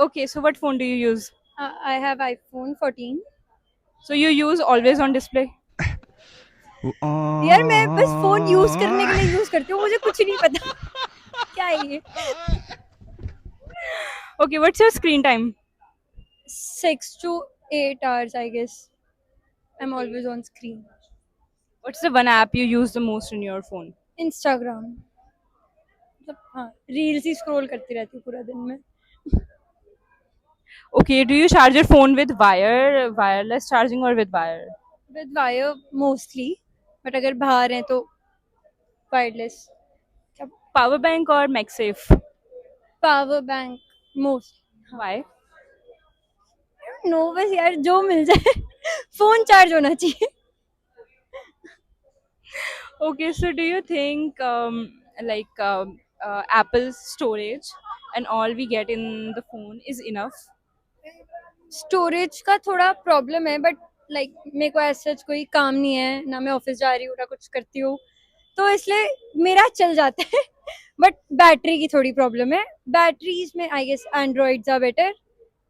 Okay, so what phone do you use? I have iPhone 14. So you use always on display? यार मैं बस phone use करने के लिए यूज करती हूँ, मुझे कुछ नहीं पता क्या है ये. Okay, what's your screen time? 6 to 8 hours, I guess. I'm Okay. always on screen. What's the one app you use the most in your phone? Instagram. मतलब हाँ, रील्स ही स्क्रॉल करती रहती हूँ पूरा दिन में. Okay, do you charge your phone with wireless charging or with wire? With wire mostly, but अगर बाहर हैं तो wireless. Power bank or MagSafe? Power bank most. Why? No बस यार जो मिल जाए फोन चार्ज होना चाहिए. Okay, so do you think Apple's storage and all we get in the phone is enough? Storage का थोड़ा प्रॉब्लम है, बट लाइक मेरे को ऐसा कोई काम नहीं है ना, मैं ऑफिस जा रही हूँ ना कुछ करती हूँ, तो इसलिए मेरा चल जाता है. बट बैटरी की थोड़ी प्रॉब्लम है. बैटरीज में I guess androids are better,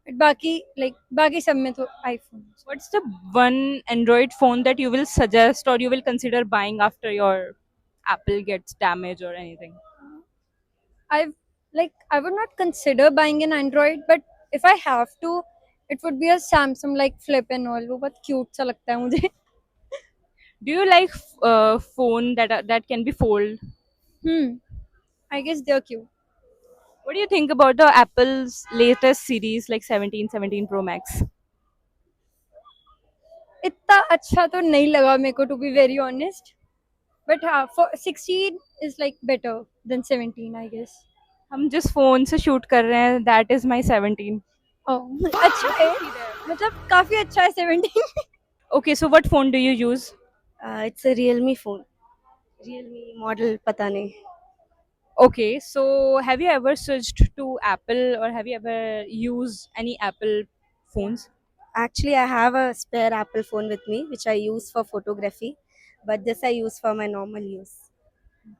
but बाकी लाइक बाकी सब में तो iPhone. What's the one Android phone that you will suggest or you will consider buying after your Apple gets damaged or anything? I I would not consider buying an Android, but if I have to, it would be a Samsung like Flip and all. वो बहुत cute सा लगता है मुझे. Do you like phone that can be fold? I guess they're cute. What do you think about the Apple's latest series like 17, 17 Pro Max? इतना अच्छा तो नहीं लगा मेरे को, to be very honest. But हाँ, for 16 is like better than 17, I guess. हम जिस फोन से शूट कर रहे हैं that is my 17. Oh, अच्छा है. मतलब काफी अच्छा है 17. Okay, so what phone do you use? It's a Realme phone. Realme model पता नहीं. Okay, so have you ever switched to Apple or have you ever used any Apple phones? Actually, I have a spare Apple phone with me, which I use for photography, but this I use for my normal use.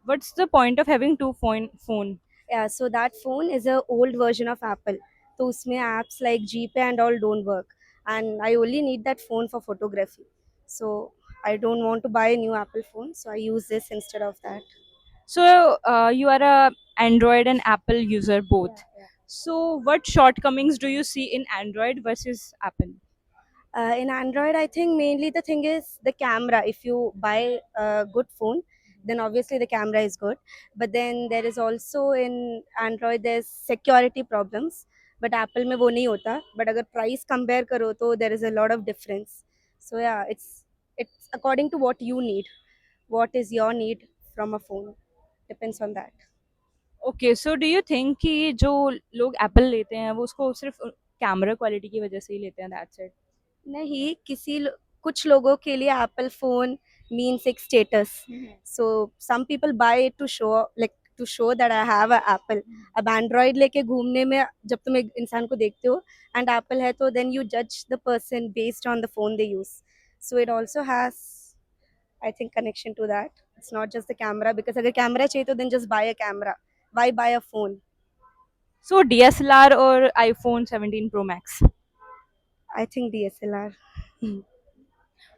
What's the point of having two phone? Yeah, so that phone is a old version of Apple. So उसमें apps like GPay and all don't work, and I only need that phone for photography. So I don't want to buy a new Apple phone, so I use this instead of that. So you are a Android and Apple user both. Yeah. So what shortcomings do you see in Android versus Apple? In Android, I think mainly the thing is the camera. If you buy a good phone, then obviously the camera is good. But then there is also in Android there's security problems. But Apple में वो नहीं होता. But अगर price compare करो तो there is a lot of difference. So yeah, it's according to what you need. What is your need from a phone? Depends on that. Okay so do you think कि जो लोग Apple लेते हैं वो उसको सिर्फ कैमरा क्वालिटी की वजह से ही लेते हैं दैट्स इट. नहीं कुछ लोगों के लिए एप्पल फोन मीन्स एक स्टेटस. So some people buy it to show like to show that I have a Apple. अब एंड्रॉइड लेके घूमने में जब तुम एक इंसान को देखते हो एंड एप्पल है तो देन यू जज the person based on the phone they use. So it also has I think connection to that. It's not just the camera because अगर कैमरा चाहिए तो then just buy a camera. Why buy a phone. So DSLR और iPhone 17 pro max. I think DSLR.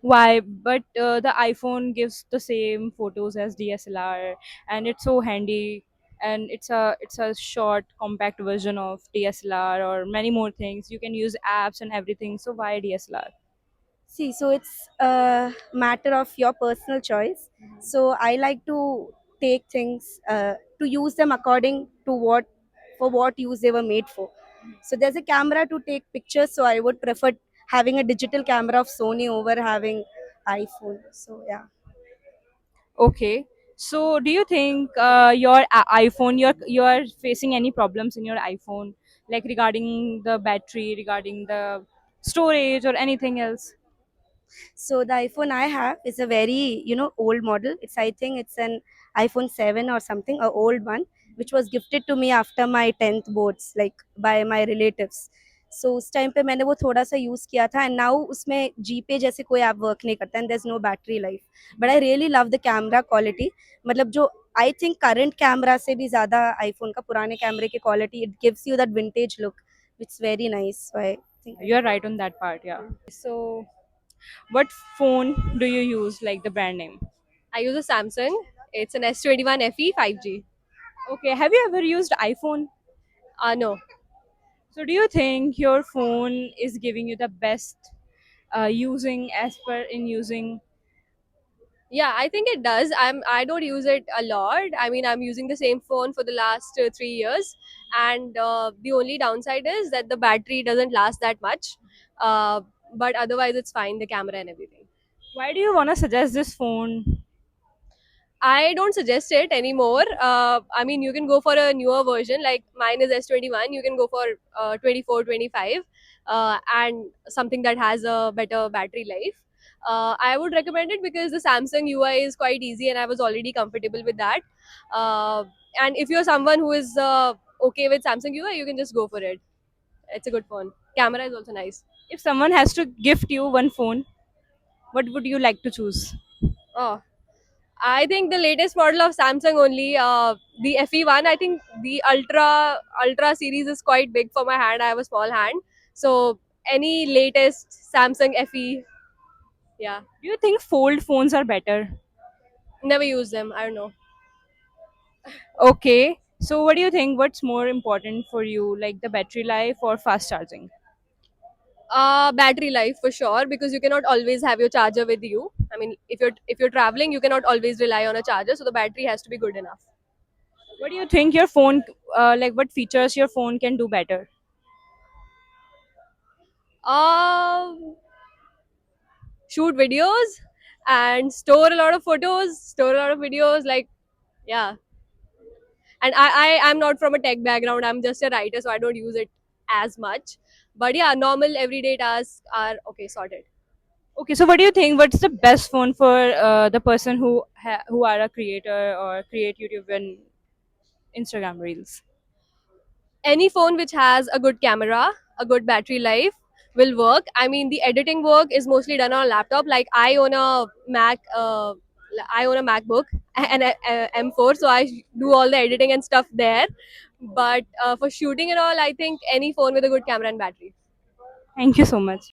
Why? But the iPhone gives the same photos as DSLR, and it's so handy. And it's a short, compact version of DSLR or many more things. You can use apps and everything. So why DSLR? See, so it's a matter of your personal choice. So I like to take things to use them according to what use they were made for. So there's a camera to take pictures. So I would prefer having a digital camera of Sony over having iPhone. So yeah. Okay. So do you think your iPhone, you're facing any problems in your iPhone, like regarding the battery, regarding the storage, or anything else? So the iPhone I have is a very old model. I think it's an iPhone 7 or something, a old one, which was gifted to me after my 10th boards, like by my relatives. So उस time पे मैंने वो थोड़ा सा use किया था and now उसमें जीपे जैसे कोई ऐप वर्क नहीं करता and there is no battery life. But I really love the camera quality. मतलब जो आई थिंक करंट कैमरा से भी ज़्यादा आईफोन का पुराने कैमरे की quality it gives you that vintage look it's very nice. So I think You're right on that part, yeah. So, what phone do you use, like the brand name? I use a Samsung. It's an S21 FE 5G. Okay, have you ever used iPhone? No. So, do you think your phone is giving you the best using as per in using? Yeah, I think it does. I don't use it a lot. I mean, I'm using the same phone for the last 3 years, and the only downside is that the battery doesn't last that much. Uh, but otherwise, it's fine. The camera and everything. Why do you want to suggest this phone? I don't suggest it anymore. I mean, you can go for a newer version. Like mine is S21. You can go for 24, 25, and something that has a better battery life. I would recommend it because the Samsung UI is quite easy, and I was already comfortable with that. Uh, and if you're someone who is okay with Samsung UI, you can just go for it. It's a good phone. Camera is also nice. If someone has to gift you one phone, what would you like to choose? Oh, I think the latest model of Samsung only, the FE1. I think the Ultra series is quite big for my hand. I have a small hand, so any latest Samsung FE, yeah. Do you think fold phones are better? Never use them. I don't know. Okay. So, what do you think? What's more important for you, like the battery life or fast charging? Battery life for sure, because you cannot always have your charger with you. I mean, if you're traveling, you cannot always rely on a charger, so the battery has to be good enough. What do you think your phone, like what features your phone can do better? Um, Shoot videos and store a lot of photos, store a lot of videos. Like, yeah. And I'm not from a tech background. I'm just a writer, so I don't use it as much. But yeah, normal everyday tasks are okay, sorted. Okay, so what do you think? What's the best phone for the person who are a creator or create YouTube and Instagram reels? Any phone which has a good camera, a good battery life will work. I mean, the editing work is mostly done on a laptop. Like I own a Mac. I own a MacBook and a M4, so I do all the editing and stuff there. But for shooting and all, I think any phone with a good camera and battery. Thank you so much.